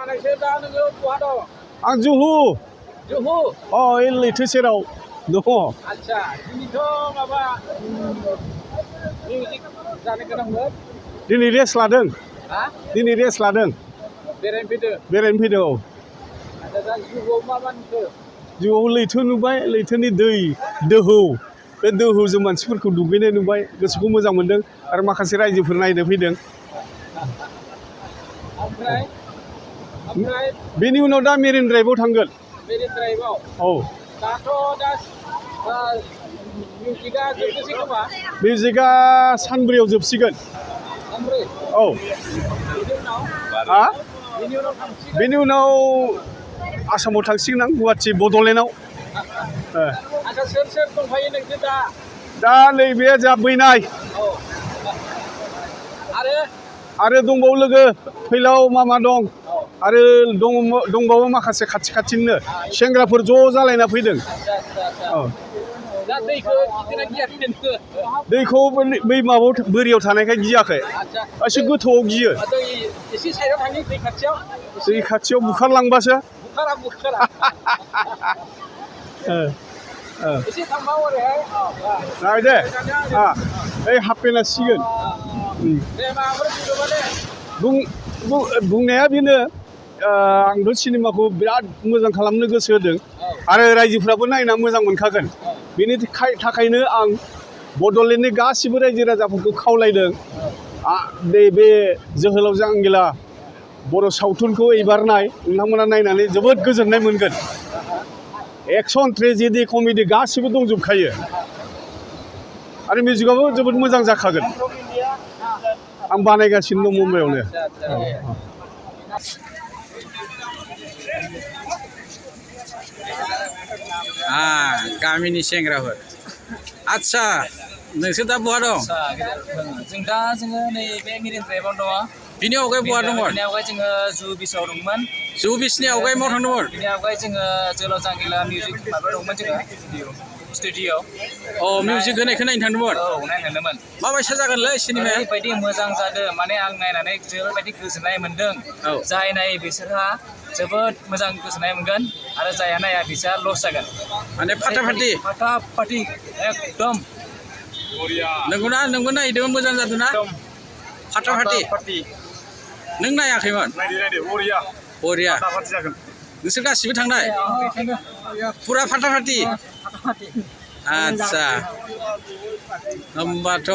सानैसो दा नोङो बहा दं? आं जुहु जुहु अ ओइ लैथो सेराव दङ आच्छा दिनैथ' माबा मिउजिक जानो गोनांमोन दिनै रेस्ट लादों हा दिनै रेस्ट लादों बेरायनो फैदों औ आच्छा दा जुहुआव मा नुखो? जुहु लैथो नुबाय लैथोनि दै दोहौ बे दोहौजों मानसिफोरखौ दुगैनाय नुबाय गोसोखौ मोजां मोनदों आरो माखासे रायजोफोर नायनो फैदों ओमफ्राय बेनि उनाव दा मेरिन ड्राइभआव थांगोन मेरिन ड्राइभआव औ दाथ' दा मिउजिकआ जोबनोसै खोमा मिउजिकआ सानब्रैयाव जोबसिगोन सानब्रै औ बेनि उनाव हा बेनि उनाव थांसिगोन बेनि उनाव आसामाव थांसिगोन आं गुवाहाटि बड'लेण्डआव आच्छा सोर दंफायो नोंसोर दा नैबे जाबैनाय औ आरो दंबावो लोगो फैलाव मामा दं आरो दंबावो माखासे खाथि खाथिनो सेंग्राफोर ज' जालायना फैदों दा दैखौ गिदिंना गियाखै नोङो दैखौ बै माबायाव बोरियाव थानायखाय गियाखै एसे गोथौआव गियो एसे साइडआव थांनि दै खाथियाव दै खाथियाव बुखारलांबासो बुखारा एसे थांबाव ओरैहाय नाय दे ओइ हाबफैनांसिगोन दे माबाफोर बुंदोंबा दे बुंनाया बेनो आंथ' सिनेमाखौ बिराद मोजां खालामनो गोसो होदों आरो रायजोफ्राबो नायना मोजां मोनखागोन बेनि थाखायनो आं बड'लेण्डनि गासिबो रायजो राजाफोरखौ खावलायदों बे जोहोलाव जांगिला बर' सावथुनखौ एबार नोंथांमोना नायनानै जोबोद गोजोननाय मोनगोन एक्सन ट्रेजेडि कमेडि गासिबो दंजोबखायो आरो मिउजिकआबो जोबोद मोजां जाखागोन आं बानायगासिनो दं मुम्बाइआवनो गामिनि सेंग्राफोर आच्छा नोंसोर दा बहा दं जोङो नैबे मेरिन ड्राइभआव दङ बिनि आवगाय बहा दंमोन बिनि आवगाय जोङो जुहु बिचआव दंमोन जुहु बिचनि आवगाय माव थांदोंमोन बिनि आवगाय जोङो जोहोलाव जांगिला मिउजिक माबा दंमोन जोङो स्टुडिअ मिउजिक होनायखौ नायनो थांदोंमोन औ नायनो थांदोंमोन माबायसा जागोनलै सिनेमाया ओरैबायदि मोजां जादों माने आं नायनानै जोबोरबायदि गोजोननाय मोन्दों जाय नायो बिसोरहा जोबोद मोजां गोजोननाय मोनगोन आरो जायहा नाया बिसोरहा लस जागोन माने फाटाफाटि एकदम नंगौना नोंबो नायदोंमोन मोजां जादों ना फाटाफाटि नों नायाखैमोन बरिया नोंसोर गासिबो थांनाय फुरा फाटाफाटि आच्छा होमबाथ'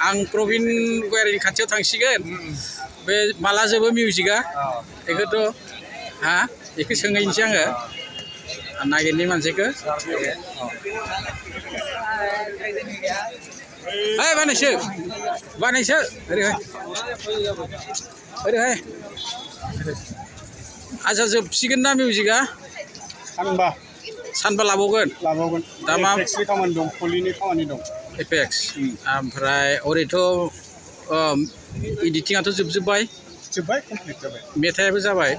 आं प्रबिन गयारिनि खाथियाव थांसिगोन बे माला जोबो मिउजिकआ बेखौथ' बेखौ सोंहैनोसै आङो नागिरनि मानसिखौ बानायसो ओरैहाय आच्छा जोबसिगोन ना मिउजिकआ सानबा लाबावगोन दा मा खामानि दं पलिनि खामानि दं एपेक्स ओमफ्राय ओरैथ' एडिटिंआथ' जोबबाय कमप्लिट जाबाय मेथाइआबो जाबाय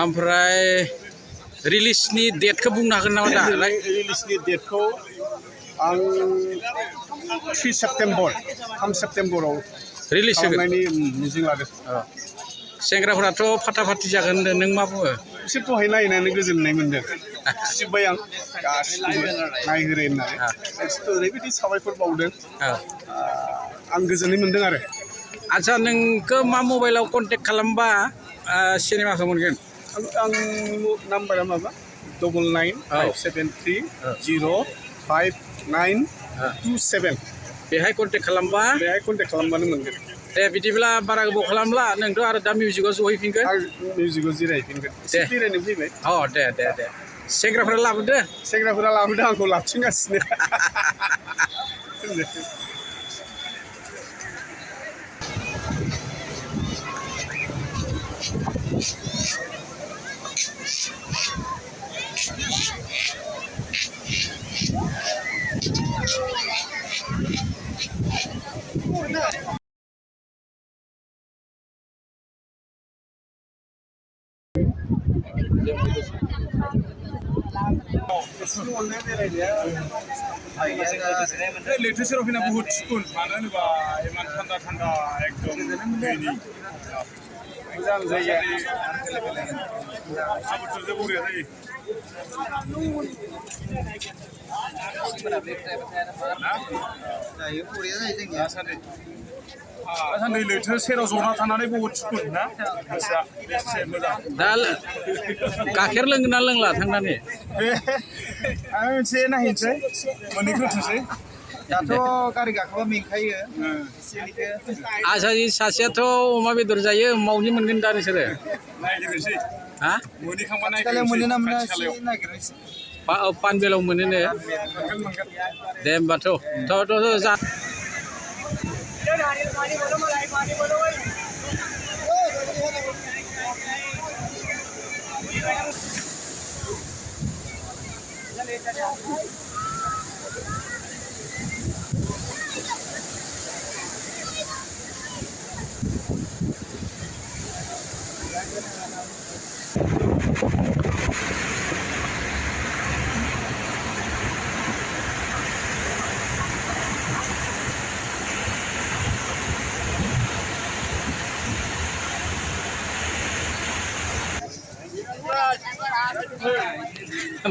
ओमफ्राय रिलिजनि डेटखौ बुंनो हागोन नामा दा रिलिजनि डेटखौ आं 3 सेप्तेम्बराव रिलिज खालामनायनि मिजिं लादों सेंग्राफोराथ' फाटाफाटि जागोन होनदों नों मा बुङो बिसोर दहाय नायनानै गोजोननाय मोनदों सिबाय आं गासिबो नायहोरे होननानै ओरैबायदि साबायखर बावदों आं गोजोननाय मोनदों आरो आच्छा नोंखौ मा मबाइलाव कन्टेक्ट खालामबा सिनेमाखौ मोनगोन आं नाम्बारा माबा 9957305927 बेहाय कन्टेक्ट खालामबानो मोनगोन दे बिदिब्ला बारा गोबाव खालामला नोंथ' आरो दा मिउजिकआव जहैफिनगोन मिउजिकआव जिरायफिनगोन दे बेरायनो फैबाय दे सेंग्राफोरा लाबोदो आंखौ लाबथिंगासिनो लैथो सेराव फैना बुहुद सुकुन मानो होनोबा इमान थान्दा एकदम दैनि मोजां जायो बोथोरजों बरिया जायो जायो बरिया जायो जोंनिया दासान्दि लैथो सेराव जना थानानै बहुद सुखुन ना गोसोआ एसे मोजां दा गाइखेर लोंगोन ना लोंला थांनानै आं मोनसे नायहैनोसै मोननैखौ होथोंसै दाथ' गारि गाखोबा मेंखायो एसे एनैखो आसारि सासेयाथ' अमा बेदर जायो मावजि मोनगोन दा नोंसोरो नायगिरनोसै हा मोनहैखांबा खाथिखालायाव मोनो ना मोना खाथि एसे खालायाव नागिरनोसै पानबेलाव मोनोनो मोनगोन दे होमबाथ' थ' जा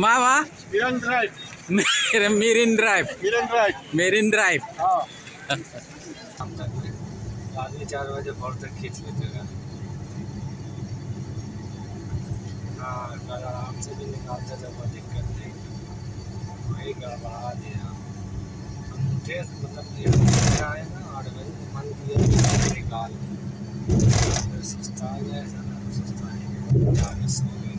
मा Miran Drive marine drive Miran Drive marine drive आदमी 4 बजे भोर तक खींच लेते हैं हाँ कल आराम से भी निकालते जब कोई दिक्कत नहीं वही गड़बड़ा दिया मुझे मतलब ये आए ना 8 बजे मन किया निकाल सस्ता है सस्ता है